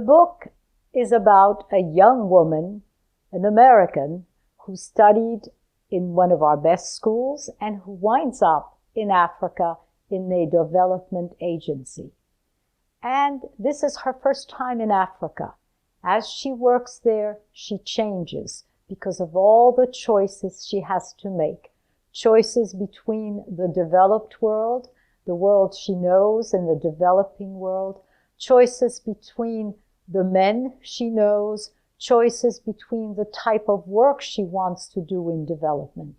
book is about a young woman, an American, who studied in one of our best schools and who winds up in Africa in a development agency. And this is her first time in Africa. As she works there, she changes because of all the choices she has to make. Choices between the developed world, the world she knows, and the developing world. Choices between the men she knows, choices between the type of work she wants to do in development.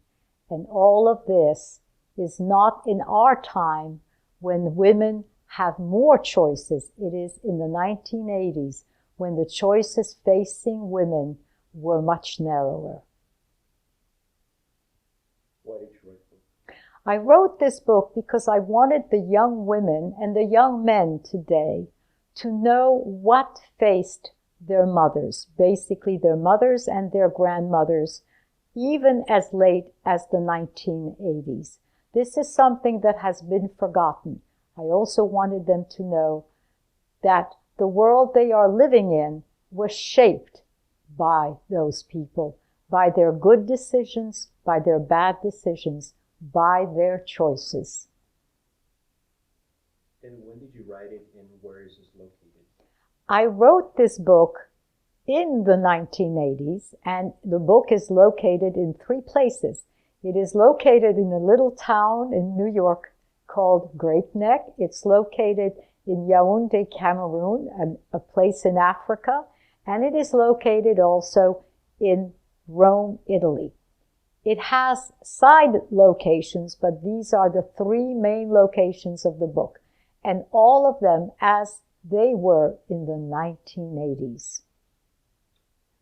And all of this is not in our time when women have more choices. It is in the 1980s when the choices facing women were much narrower. Why did you write the book? I wrote this book because I wanted the young women and the young men today to know what faced their mothers, basically their mothers and their grandmothers, even as late as the 1980s. This is something that has been forgotten. I also wanted them to know that the world they are living in was shaped by those people, by their good decisions, by their bad decisions, by their choices. And when did you write it, and where is this located? I wrote this book in the 1980s, and the book is located in 3 places. It is located in a little town in New York called Great Neck. It's located in Yaoundé, Cameroon, a place in Africa, and it is located also in Rome, Italy. It has side locations, but these are the 3 main locations of the book, and all of them as they were in the 1980s.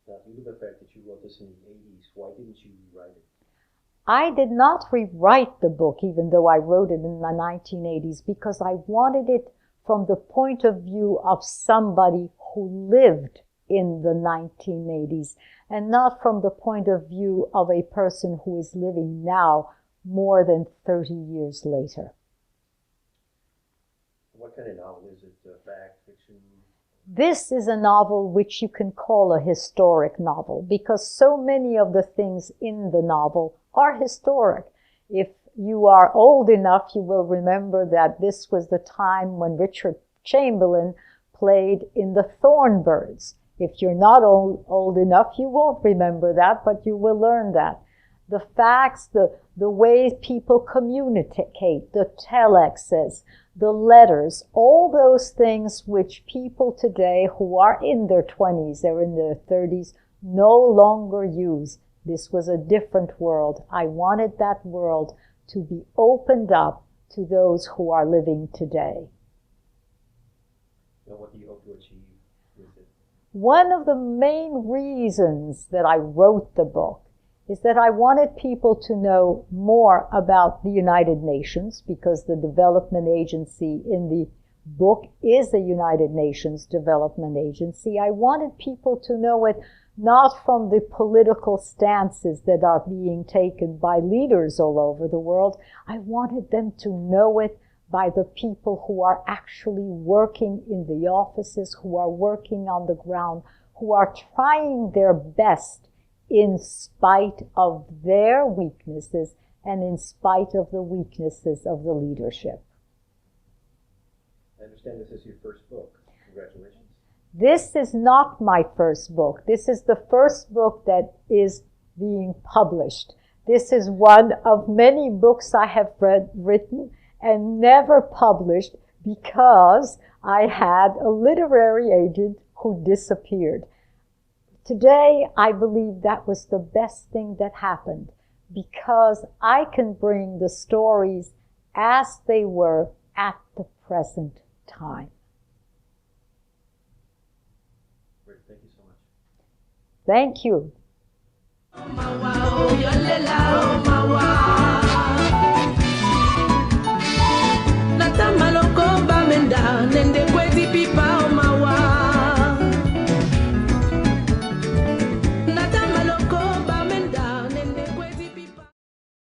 Now, due to the fact that you wrote this in the 80s, why didn't you rewrite it? I did not rewrite the book, even though I wrote it in the 1980s, because I wanted it from the point of view of somebody who lived in the 1980s, and not from the point of view of a person who is living now more than 30 years later. What kind of novel is it? Fact, fiction? This is a novel which you can call a historic novel, because so many of the things in the novel are historic. If you are old enough, you will remember that this was the time when Richard Chamberlain played in The Thornbirds. If you're not old enough, you won't remember that, but you will learn that. The facts, the way people communicate, the telexes, the letters, all those things which people today who are in their 20s or in their 30s no longer use. This was a different world. I wanted that world to be opened up to those who are living today. Now, what do you hope to achieve with it? One of the main reasons that I wrote the book is that I wanted people to know more about the United Nations, because the development agency in the book is the United Nations Development Agency. I wanted people to know it not from the political stances that are being taken by leaders all over the world. I wanted them to know it by the people who are actually working in the offices, who are working on the ground, who are trying their best in spite of their weaknesses and in spite of the weaknesses of the leadership. I understand this is your first book. Congratulations. This is not my first book. This is the first book that is being published. This is one of many books I have written and never published because I had a literary agent who disappeared. Today, I believe that was the best thing that happened, because I can bring the stories as they were at the present time. Great. Thank you so much. Thank you.